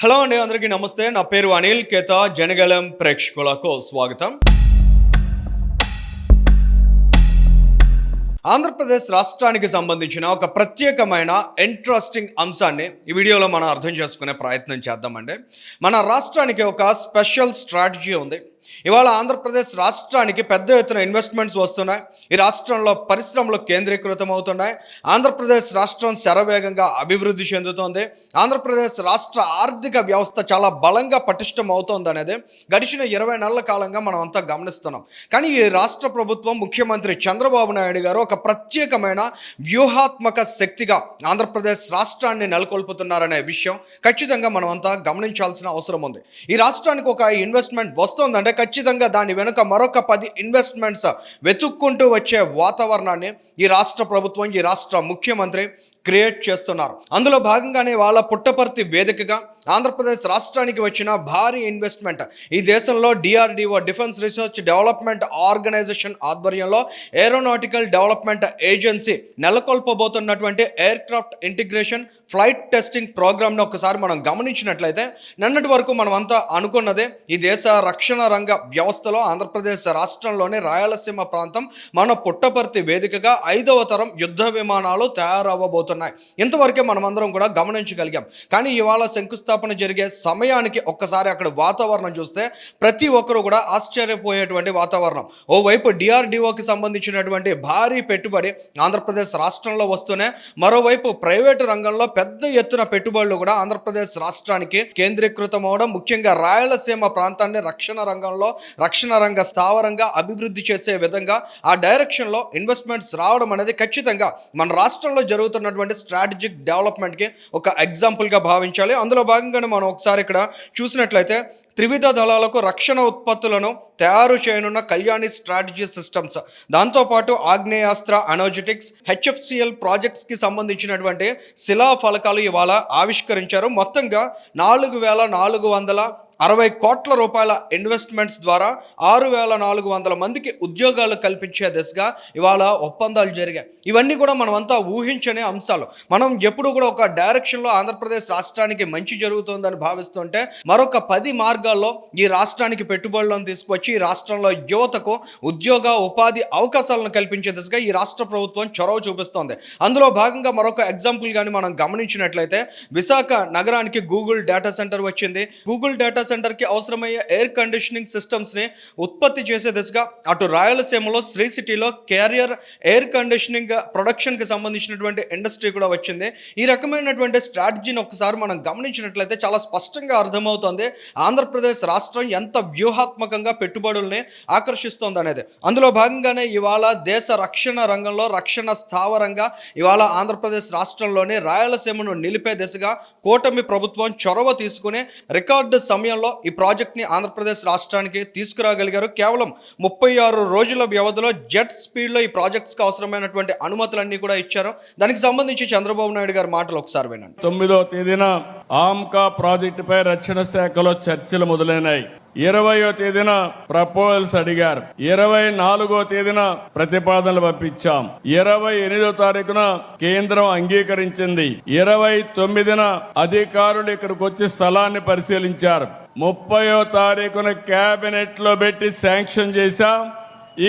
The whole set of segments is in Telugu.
హలో అండి, అందరికీ నమస్తే. నా పేరు అనిల్ కేత. జనగలం ప్రేక్షకులకు స్వాగతం. ఆంధ్రప్రదేశ్ రాష్ట్రానికి సంబంధించిన ఒక ప్రత్యేకమైన ఇంట్రెస్టింగ్ అంశాన్ని ఈ వీడియోలో మనం అర్థం చేసుకునే ప్రయత్నం చేద్దామండి. మన రాష్ట్రానికి ఒక స్పెషల్ స్ట్రాటజీ ఉంది. ఇవాళ ఆంధ్రప్రదేశ్ రాష్ట్రానికి పెద్ద ఎత్తున ఇన్వెస్ట్మెంట్స్ వస్తున్నాయి. ఈ రాష్ట్రంలో పరిశ్రమలు కేంద్రీకృతం అవుతున్నాయి. ఆంధ్రప్రదేశ్ రాష్ట్రం శరవేగంగా అభివృద్ధి చెందుతోంది. ఆంధ్రప్రదేశ్ రాష్ట్ర ఆర్థిక వ్యవస్థ చాలా బలంగా పటిష్టం అవుతోంది అనేది గడిచిన 20 నెలల కాలంగా మనం అంతా గమనిస్తున్నాం. కానీ ఈ రాష్ట్ర ప్రభుత్వం, ముఖ్యమంత్రి చంద్రబాబు నాయుడు గారు ఒక ప్రత్యేకమైన వ్యూహాత్మక శక్తిగా ఆంధ్రప్రదేశ్ రాష్ట్రాన్ని నెలకొల్పుతున్నారనే విషయం ఖచ్చితంగా మనం అంతా గమనించాల్సిన అవసరం ఉంది. ఈ రాష్ట్రానికి ఒక ఇన్వెస్ట్మెంట్ వస్తుందంటే ఖచ్చితంగా దాని వెనుక మరొక 10 ఇన్వెస్ట్మెంట్స్ వెతుక్కుంటూ వచ్చే వాతావరణాన్ని ఈ రాష్ట్ర ప్రభుత్వం, ఈ రాష్ట్ర ముఖ్యమంత్రి క్రియేట్ చేస్తున్నారు. అందులో భాగంగానే వాళ్ళ పుట్టపర్తి వేదికగా ఆంధ్రప్రదేశ్ రాష్ట్రానికి వచ్చిన భారీ ఇన్వెస్ట్మెంట్ ఈ దేశంలో DRDO, defence research development organisation ఆధ్వర్యంలో ఏరోనాటికల్ డెవలప్మెంట్ ఏజెన్సీ నెలకొల్పబోతున్నటువంటి aircraft integration flight testing ప్రోగ్రామ్ను ఒకసారి మనం గమనించినట్లయితే, నిన్నటి వరకు మనం అంతా అనుకున్నదే ఈ దేశ రక్షణ రంగ వ్యవస్థలో ఆంధ్రప్రదేశ్ రాష్ట్రంలోని రాయలసీమ ప్రాంతం మన పుట్టపర్తి వేదికగా 5వ తరం యుద్ధ విమానాలు తయారవ్వబోతున్నాయి. ఇంతవరకే మనమందరం కూడా గమనించగలిగాం. కానీ ఇవాళ శంకుస్థాపన జరిగే సమయానికి ఒక్కసారి అక్కడ వాతావరణం చూస్తే ప్రతి ఒక్కరు కూడా ఆశ్చర్యపోయేటువంటి వాతావరణం. ఓవైపు డిఆర్డిఓకి సంబంధించినటువంటి భారీ పెట్టుబడి ఆంధ్రప్రదేశ్ రాష్ట్రంలో వస్తూనే, మరోవైపు ప్రైవేటు రంగంలో పెద్ద ఎత్తున పెట్టుబడులు కూడా ఆంధ్రప్రదేశ్ రాష్ట్రానికి కేంద్రీకృతం అవడం, ముఖ్యంగా రాయలసీమ ప్రాంతాన్ని రక్షణ రంగ స్థావరంగా అభివృద్ధి చేసే విధంగా ఆ డైరెక్షన్లో ఇన్వెస్ట్మెంట్స్ రావడం అనేది ఖచ్చితంగా మన రాష్ట్రంలో జరుగుతున్నటువంటి స్ట్రాటజిక్ డెవలప్మెంట్కి ఒక ఎగ్జాంపుల్గా భావించాలి. అందులో భాగంగానే మనం ఒకసారి ఇక్కడ చూసినట్లయితే, త్రివిధ దళాలకు రక్షణ ఉత్పత్తులను తయారు చేయనున్న కళ్యాణి స్ట్రాటజీ సిస్టమ్స్, దాంతోపాటు ఆగ్నేయాస్త్ర, అనోజిటిక్స్, హెచ్ఎఫ్సిఎల్ ప్రాజెక్ట్స్కి సంబంధించినటువంటి శిలా ఫలకాలు ఇవాళ ఆవిష్కరించారు. మొత్తంగా 4,460 కోట్ల రూపాయల ఇన్వెస్ట్మెంట్స్ ద్వారా 6,400 మందికి ఉద్యోగాలు కల్పించే దిశగా ఇవాళ ఒప్పందాలు జరిగాయి. ఇవన్నీ కూడా మనమంతా ఊహించని అంశాలు. మనం ఎప్పుడు కూడా ఒక డైరెక్షన్లో ఆంధ్రప్రదేశ్ రాష్ట్రానికి మంచి జరుగుతుందని భావిస్తుంటే, మరొక 10 మార్గాల్లో ఈ రాష్ట్రానికి పెట్టుబడులను తీసుకువచ్చి ఈ రాష్ట్రంలో యువతకు ఉద్యోగ ఉపాధి అవకాశాలను కల్పించే దిశగా ఈ రాష్ట్ర ప్రభుత్వం చొరవ చూపిస్తోంది. అందులో భాగంగా మరొక ఎగ్జాంపుల్ కానీ మనం గమనించినట్లయితే, విశాఖ నగరానికి గూగుల్ డేటా సెంటర్ వచ్చింది. గూగుల్ డేటా సెంటర్కి అవసరమయ్యే ఎయిర్ కండిషనింగ్ సిస్టమ్స్ని ఉత్పత్తి చేసే దిశగా అటు రాయలసీమలో శ్రీ సిటీలో క్యారియర్ ఎయిర్ కండిషనింగ్ ప్రొడక్షన్కి సంబంధించినటువంటి ఇండస్ట్రీ కూడా వచ్చింది. ఈ రకమైనటువంటి స్ట్రాటజీని ఒకసారి మనం గమనించినట్లయితే చాలా స్పష్టంగా అర్థమవుతుంది ఆంధ్రప్రదేశ్ రాష్ట్రం ఎంత వ్యూహాత్మకంగా పెట్టుబడుల్ని ఆకర్షిస్తోంది అనేది. అందులో భాగంగానే ఇవాళ దేశ రక్షణ రంగంలో రక్షణ స్థావరంగా ఇవాళ ఆంధ్రప్రదేశ్ రాష్ట్రంలోని రాయలసీమను నిలిపే దిశగా కూటమి ప్రభుత్వం చొరవ తీసుకుని రికార్డు సమయంలో ఈ ప్రాజెక్ట్ని ఆంధ్రప్రదేశ్ రాష్ట్రానికి తీసుకురాగలిగారు. కేవలం 36 రోజుల వ్యవధిలో జెట్ స్పీడ్లో ఈ ప్రాజెక్ట్స్కి అవసరమైనటువంటి అనుమతులన్నీ కూడా ఇచ్చారు. దానికి సంబంధించి చంద్రబాబు నాయుడు గారి మాటలు ఒకసారి వినండి. 9వ తేదీన ఆమ్కా ప్రాజెక్టుపై రక్షణ శాఖలో చర్చలు మొదలైనాయి. 20వ తేదీన ప్రపోజల్స్ అడిగారు. 24వ తేదీన ప్రతిపాదనలు పంపించాం. 28వ తారీఖున కేంద్రం అంగీకరించింది. 29న అధికారులు ఇక్కడికి వచ్చి స్థలాన్ని పరిశీలించారు. 30వ తారీఖున కేబినెట్ లో పెట్టి శాంక్షన్ చేశాం.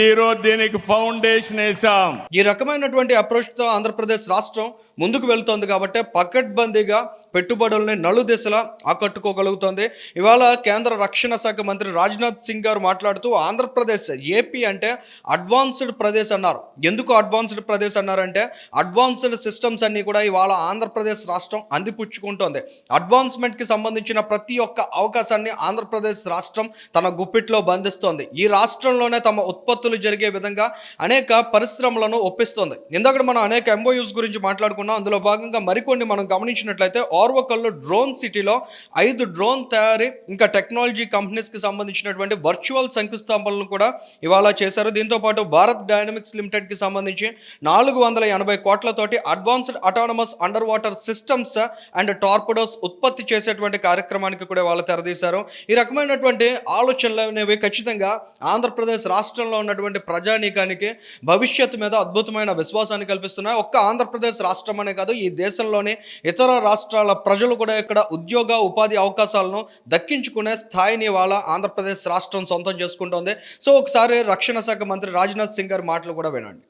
ఈ రోజు దీనికి ఫౌండేషన్ వేసాం. ఈ రకమైనటువంటి అప్రోచ్తో ఆంధ్రప్రదేశ్ రాష్ట్రం ముందుకు వెళ్తోంది కాబట్టి పకడ్బందీగా పెట్టుబడుల్ని నలుదిశలా ఆకట్టుకోగలుగుతోంది. ఇవాళ కేంద్ర రక్షణ శాఖ మంత్రి రాజ్నాథ్ సింగ్ గారు మాట్లాడుతూ, ఆంధ్రప్రదేశ్, ఏపీ అంటే అడ్వాన్స్డ్ ప్రదేశ్ అన్నారు. ఎందుకు అడ్వాన్స్డ్ ప్రదేశ్ అన్నారంటే, అడ్వాన్స్డ్ సిస్టమ్స్ అన్నీ కూడా ఇవాళ ఆంధ్రప్రదేశ్ రాష్ట్రం అందిపుచ్చుకుంటోంది. అడ్వాన్స్మెంట్కి సంబంధించిన ప్రతి ఒక్క అవకాశాన్ని ఆంధ్రప్రదేశ్ రాష్ట్రం తన గుప్పిట్లో బంధిస్తోంది. ఈ రాష్ట్రంలోనే తమ ఉత్పత్తులు జరిగే విధంగా అనేక పరిశ్రమలను ఒప్పిస్తోంది. ఇందాక మనం అనేక ఎంఓయూస్ గురించి మాట్లాడుకున్నాం. అందులో భాగంగా మరికొన్ని మనం గమనించినట్లయితే, ఓర్వకల్లు డ్రోన్ సిటీలో 5 డ్రోన్ తయారీ ఇంకా టెక్నాలజీ కంపెనీస్కి సంబంధించినటువంటి వర్చువల్ శంకుస్థాపనలు కూడా ఇవాళ చేశారు. దీంతోపాటు భారత్ డైనమిక్స్ లిమిటెడ్కి సంబంధించి 480 కోట్లతోటి advanced autonomous underwater systems and torpedoes ఉత్పత్తి చేసేటువంటి కార్యక్రమానికి కూడా వాళ్ళు తెరదీశారు. ఈ రకమైనటువంటి ఆలోచనలు అనేవి ఖచ్చితంగా ఆంధ్రప్రదేశ్ రాష్ట్రంలో ఉన్నటువంటి ప్రజానీకానికి భవిష్యత్తు మీద అద్భుతమైన విశ్వాసాన్ని కల్పిస్తున్నాయి. ఒక్క ఆంధ్రప్రదేశ్ రాష్ట్రం రాష్ట్రం అనే కాదు, ఈ దేశంలోనే ఇతర రాష్ట్రాల ప్రజలు కూడా ఇక్కడ ఉద్యోగ ఉపాధి అవకాశాలను దక్కించుకునే స్థాయిని ఇవాళ ఆంధ్రప్రదేశ్ రాష్ట్రం సొంతం చేసుకుంటోంది. సో ఒకసారి రక్షణ శాఖ మంత్రి రాజ్నాథ్ సింగ్ గారి మాటలు కూడా వినండి.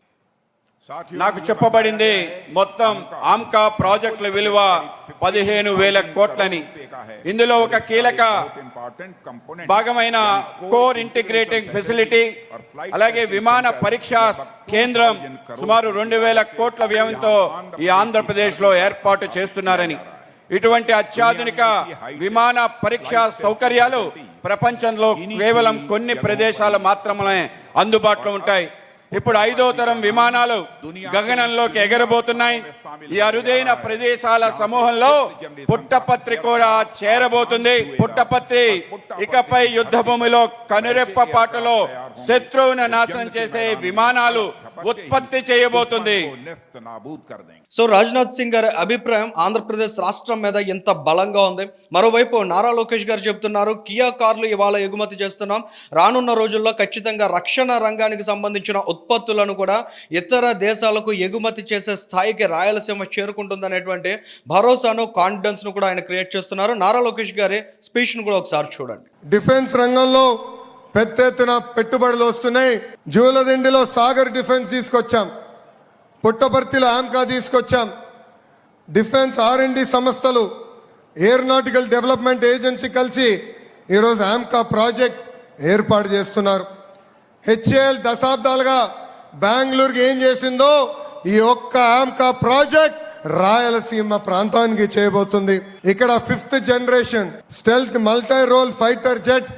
నాకు చెప్పబడింది మొత్తం ఆమ్కా ప్రాజెక్టుల విలువ 15,000 కోట్లని. ఇందులో ఒక కీలక భాగమైన కోర్ ఇంటిగ్రేటింగ్ ఫెసిలిటీ, అలాగే విమాన పరీక్షా కేంద్రం సుమారు 2,000 కోట్ల వ్యయంతో ఈ ఆంధ్రప్రదేశ్ లో ఏర్పాటు చేస్తున్నారని. ఇటువంటి అత్యాధునిక విమాన పరీక్షా సౌకర్యాలు ప్రపంచంలో కేవలం కొన్ని ప్రదేశాలు మాత్రమే అందుబాటులో ఉంటాయి. ఇప్పుడు 5వ తరం విమానాలు గగనంలోకి ఎగరబోతున్నాయి. ఈ అరుదైన ప్రదేశాల సమూహంలో పుట్టపత్రి కూడా చేరబోతుంది. పుట్టపత్రి ఇకపై యుద్ధ భూమిలో కనురెప్ప పాటలో శత్రువును నాశనం చేసే విమానాలు ఉత్పత్తి చేయబోతుంది. సో రాజ్నాథ్ సింగ్ గారి అభిప్రాయం ఆంధ్రప్రదేశ్ రాష్ట్రం మీద ఎంత బలంగా ఉంది. మరోవైపు నారా లోకేష్ గారు చెప్తున్నారు, కియా కార్లు ఇవాళ ఎగుమతి చేస్తున్నాం, రానున్న రోజుల్లో ఖచ్చితంగా రక్షణ రంగానికి సంబంధించిన ఉత్పత్తులను కూడా ఇతర దేశాలకు ఎగుమతి చేసే స్థాయికి రాయలసీమ చేరుకుంటుందనేటువంటి భరోసాను, కాన్ఫిడెన్స్ను కూడా ఆయన క్రియేట్ చేస్తున్నారు. నారా లోకేష్ గారి స్పీచ్ను కూడా ఒకసారి చూడండి. డిఫెన్స్ రంగంలో పెద్ద ఎత్తున పెట్టుబడులు వస్తున్నాయి. జూలదిండిలో సాగర్ డిఫెన్స్ తీసుకొచ్చాం, పుట్టపర్తిలో ఆమ్కా తీసుకొచ్చాం. డిఫెన్స్ R&D సంస్థలు, ఏరోనాటికల్ డెవలప్మెంట్ ఏజెన్సీ కలిసి ఈరోజు ఆమ్కా ప్రాజెక్ట్ ఏర్పాటు చేస్తున్నారు. HAL దశాబ్దాలుగా బెంగళూరుకి ఏం చేసిందో ఈ ఒక్క ఆమ్కా ప్రాజెక్ట్ రాయలసీమ ప్రాంతానికి చేయబోతుంది. ఇక్కడ 5th generation stealth multi role fighter jet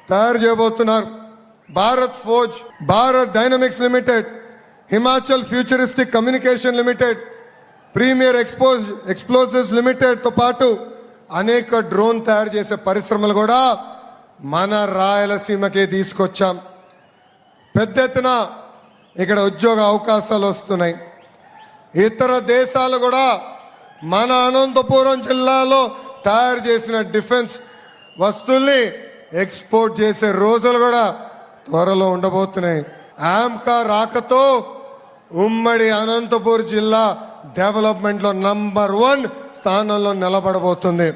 తయారు చేయబోతున్నారు. Bharat Forge, Bharat Dynamics Limited, Himachal Futuristic Communication Limited, Premier Explosives Limited తో పాటు అనేక డ్రోన్ తయారు చేసే పరిశ్రమలు కూడా మన రాయలసీమకే తీసుకొచ్చాం. పెద్ద ఎత్తున ఇక్కడ ఉద్యోగ అవకాశాలు వస్తున్నాయి. ఇతర దేశాలు కూడా మన అనంతపురం జిల్లాలో తయారు చేసిన డిఫెన్స్ వస్తువుల్ని ఎక్స్పోర్ట్ చేసే రోజులు కూడా త్వరలో ఉండబోతున్నాయి. ఆమ్కా రాకతో ఉమ్మడి అనంతపూర్ జిల్లా డెవలప్మెంట్లో నంబర్ 1 స్థానంలో నిలబడబోతుంది.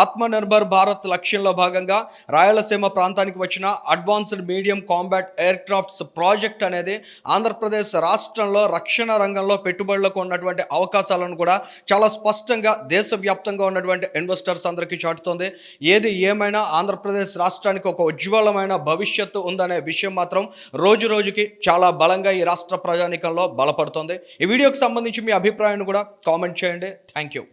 ఆత్మనిర్భర్ భారత్ లక్ష్యంలో భాగంగా రాయలసీమ ప్రాంతానికి వచ్చిన advanced medium combat aircrafts project అనేది ఆంధ్రప్రదేశ్ రాష్ట్రంలో రక్షణ రంగంలో పెట్టుబడులకు ఉన్నటువంటి అవకాశాలను కూడా చాలా స్పష్టంగా దేశవ్యాప్తంగా ఉన్నటువంటి ఇన్వెస్టర్స్ అందరికీ చాటుతోంది. ఏది ఏమైనా ఆంధ్రప్రదేశ్ రాష్ట్రానికి ఒక ఉజ్వలమైన భవిష్యత్తు ఉందనే విషయం మాత్రం రోజు రోజుకి చాలా బలంగా ఈ రాష్ట్ర ప్రజానీకంలో బలపడుతోంది. ఈ వీడియోకి సంబంధించి మీ అభిప్రాయాన్ని కూడా కామెంట్ చేయండి. Thank you.